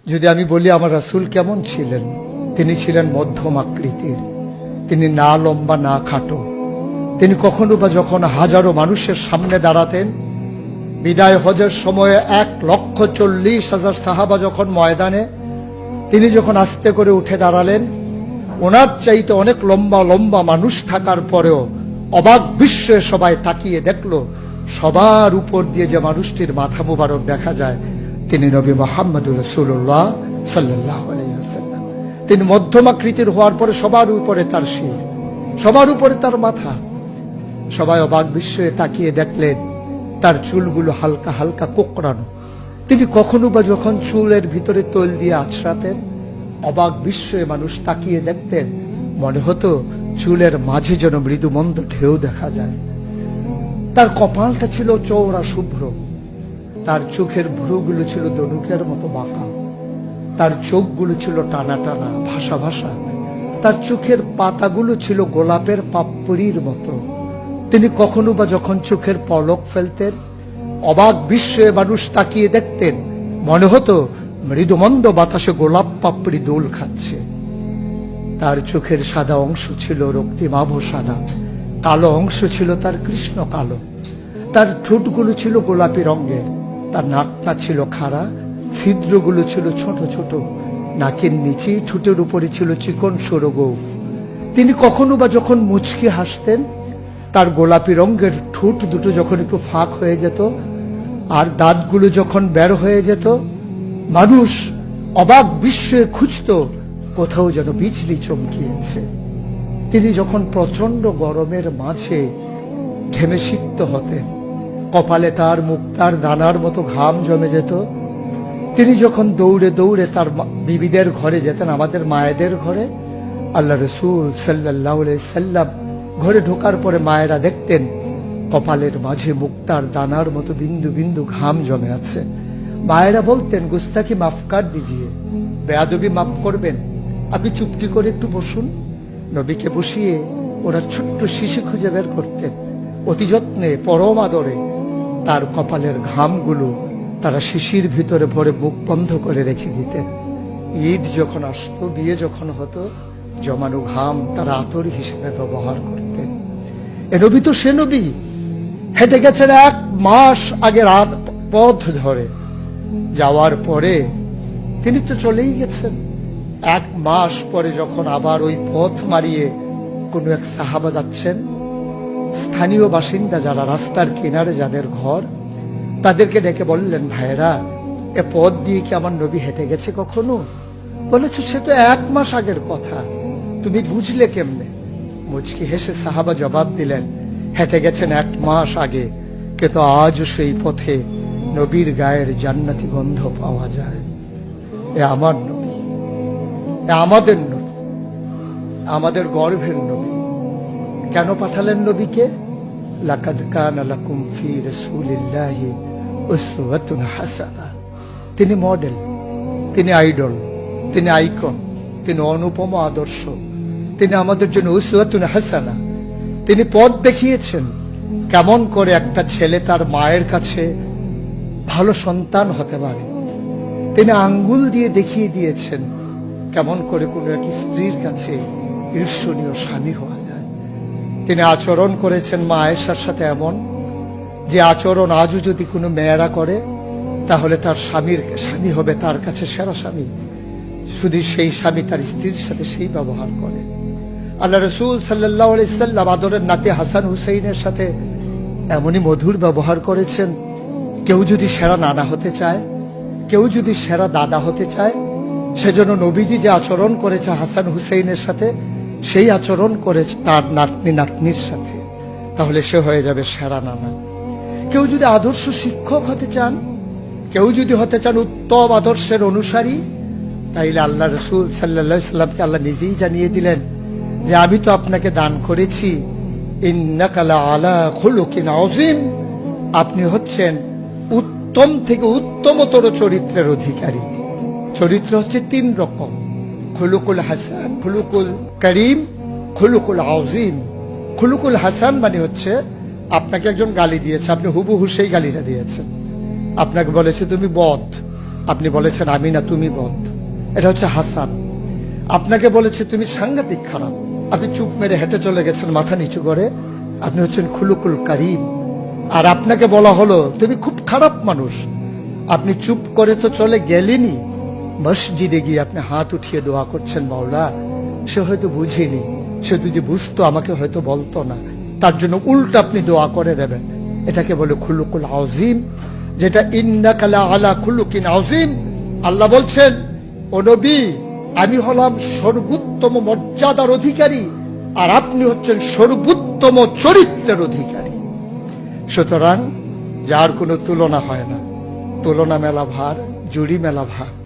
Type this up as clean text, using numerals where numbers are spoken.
যদি আমি বলি আমার রাসূল কেমন ছিলেন, তিনি ছিলেন মধ্যম আকৃতির, তিনি না লম্বা না খাটো। তিনি কখনো বা যখন হাজারো মানুষের সামনে দাঁড়াতেন, বিদায় হজের সময়ে 1,40,000 সাহাবা যখন ময়দানে, তিনি যখন আস্তে করে উঠে দাঁড়ালেন, ওনার চাইতে অনেক লম্বা লম্বা মানুষ থাকার পরেও অবাক বিস্ময়ে সবাই তাকিয়ে দেখলো সবার উপর দিয়ে যে মানুষটির মাথা মুবারক দেখা যায়, তিনি নবী মুহাম্মদুর রাসূলুল্লাহ সাল্লাল্লাহু আলাইহি ওয়াসাল্লাম। তিনি মধ্যম আকৃতির হওয়ার পরে সবার উপরে তার শির, সবার উপরে তার মাথা। সবাই অবাক বিস্ময়ে তাকিয়ে দেখলেন তার চুলগুলো হালকা হালকা কোঁকড়ানো। তিনি কখনো বা যখন চুলের ভিতরে তৈল দিয়ে আছড়াতেন, অবাক বিস্ময়ে মানুষ তাকিয়ে দেখতেন, মনে হতো চুলের মাঝে যেন মৃদুমন্দ ঢেউ দেখা যায়। তার কপালটা ছিল চওড়া শুভ্র, তার চোখের ভ্রুগুলো ছিল ধনুকের মতো বাঁকা, তার চোখগুলো ছিল টানা টানা ভাসা ভাসা, তার চোখের পাতাগুলো ছিল গোলাপের পাপড়ির মতো। তিনি কখনো বা যখন চোখের পলক ফেলতেন, অবাক বিস্ময়ে মানুষ তাকিয়ে দেখতেন, মনে হতো মৃদুমন্দ বাতাসে গোলাপ পাপড়ি দোল খাচ্ছে। তার চোখের সাদা অংশ ছিল রক্তিমাভ সাদা, কালো অংশ ছিল তার কৃষ্ণ কালো। তার ঠোঁটগুলো ছিল গোলাপি রঙের, তার নাকটা ছিল খাড়া, ছিদ্রগুলো ছিল ছোট ছোট, নাকের নিচে ঠোঁটের উপরে ছিল চিকন সরু গোঁফ। তিনি কখনো বা যখন মুচকি হাসতেন, তার গোলাপি রঙের ঠোঁট দুটো যখন একটু ফাঁক হয়ে যেত আর দাঁতগুলো যখন বের হয়ে যেত, মানুষ অবাক বিস্ময়ে খুঁজত কোথাও যেন বিজলি চমকিয়েছে। তিনি যখন প্রচন্ড গরমের মাঝে ঘেমে সিক্ত হতেন, কপালে তার মুক্তার দানার মতো ঘাম জমে যেত। তিনি যখন দৌড়ে দৌড়ে তার বিবিদের ঘরে যেতেন, আমাদের মায়েদের ঘরে, আল্লাহ রাসূল সাল্লাল্লাহু আলাইহি সাল্লাম ঘরে ঢোকার পরে মায়েরা দেখতেন কপালের মাঝে মুক্তার দানার মতো বিন্দু বিন্দু ঘাম জমে আছে। মায়েরা বলতেন, গুস্তাকি মাফ কর দিজিয়ে, বেয়াদবি মাফ করবেন, আপনি চুপটি করে একটু বসুন। নবীকে বসিয়ে ওরা ছোট্ট শিশু খুঁজে বের করতেন, অতি যত্নে পরম আদরে তার কপালের ঘামগুলো তারা শিশির ভিতরে ভরে মুখ বন্ধ করে রেখে দিতেন। ঈদ যখন আসতো, বিয়ে যখন হতো, জমানো ঘাম তারা আতর হিসেবে ব্যবহার করতেন। এ নবী তো সে নবী, হেঁটে গেছেন 1 মাস আগে রাত পথ ধরে, যাওয়ার পরে তিনি তো চলেই গেছেন। 1 মাস পরে যখন আবার ওই পথ মারিয়ে কোনো এক সাহাবা যাচ্ছেন, স্থানীয় বাসিন্দা যারা রাস্তার কিনারে যাদের ঘর, তাদেরকে ডেকে বললেন, ভাইরা, এ পথ দিয়ে কি আমার নবী হেঁটে গেছে কখনো? বলেছ সে তো 1 মাস আগের কথা, তুমি বুঝলে কেমনে? মুচকি হেসে সাহাবা জবাব দিলেন, হেঁটে গেছেন 1 মাস আগে, কিন্তু আজও সেই পথে নবীর গায়ের জান্নাতি গন্ধ পাওয়া যায়। এ আমার নবী, এ আমাদের নবী, আমাদের গর্ভের নবী। কেন পাঠালেন নবীকে? লাকাদ কানা লাকুম ফি রাসূলিল্লাহি উসওয়াতুন হাসানাহ। তিনি মডেল, তিনি আইডল, তিনি আইকন, তিনি অনুপম আদর্শ, তিনি আমাদের জন্য উসওয়াতুন হাসানাহ। তিনি পথ দেখিয়েছেন কেমন করে একটা ছেলে তার মায়ের কাছে ভালো সন্তান হতে পারে। তিনি আঙ্গুল দিয়ে দেখিয়ে দিয়েছেন কেমন করে কোনো এক স্ত্রীর কাছে ঈর্ষণীয় স্বামী হওয়া যায়। তিনি আচরণ করেছেন মা আয়েশার সাথে এমন যে আচরণ আজও যদি কোনো মেয়েরা করে, তাহলে তার স্বামী হবে তার কাছে সেরা স্বামী। শুধু সেই স্বামী তার স্ত্রীর সাথে সেই ব্যবহার করে। আল্লাহ রাসূল সাল্লাল্লাহু আলাইহি সাল্লাম আদরের নাতি হাসান হুসাইনের সাথে এমনই মধুর ব্যবহার করেছেন। কেউ যদি সেরা নানা হতে চায়, কেউ যদি সেরা দাদা হতে চায়, সেজন্য নবীজি যে আচরণ করেছে হাসান হুসাইনের সাথে, সেই আচরণ করেছে তার নাতনি নাতনির সাথে, তাহলে সে হয়ে যাবে সেরা নানা। কেউ যদি আদর্শ শিক্ষক হতে চান, কেউ যদি হতে চান উত্তম আদর্শের অনুসারী, তাইলে আল্লাহ রাসূল সাল্লাল্লাহু আলাইহি সাল্লামকে আল্লাহ নিজেই জানিয়ে দিলেন যে আমি তো আপনাকে দান করেছি, ইন্নাকা লাআলা খুলুকিন আযীম, আপনি হচ্ছেন উত্তম থেকে উত্তমতর চরিত্রের অধিকারী। চরিত্র হচ্ছে 3 রকম, খুলুকুল হাসান, খুলুকুল করিম, খুলুকুল আযীম। খুলুকুল হাসান মানে হচ্ছে আপনাকে একজন গালি দিয়েছে, আপনি হুবহু সেই গালিটা দিয়েছেন। আপনাকে বলেছে তুমি বদ, আপনি বলেছেন আমি না, তুমি বদ। এটা হচ্ছে হাসান। আপনাকে বলেছে তুমি সাংঘাতিক খারাপ, আপনি চুপ মেরে হেঁটে চলে গেছেন মাথা নিচু করে, আপনি হচ্ছেন খুলুকুল কারিম। আর আপনাকে বলা হলো তুমি খুব খারাপ মানুষ, আপনি চুপ করে তো চলে গেলেনি, মসজিদে গিয়ে আপনি হাত উঠিয়ে দোয়া করছেন, মাওলা সে হয়তো বুঝিনি, সে যদি বুঝতো আমাকে হয়তো বলতো না, তার জন্য উল্টা আপনি দোয়া করে দেবেন। এটাকে বলে খুলুকুল আযীম, যেটা ইন্নাকা লা আলা খুলুকিন আযীম। আল্লাহ বলছেন, ও নবী, আমি হলাম সর্বোত্তম মর্যাদার অধিকারী, আর আপনি হচ্ছেন সর্বোত্তম চরিত্রের অধিকারী। সুতরাং যার কোনো তুলনা হয় না, তুলনা মেলা ভার, জুড়ি মেলা ভার।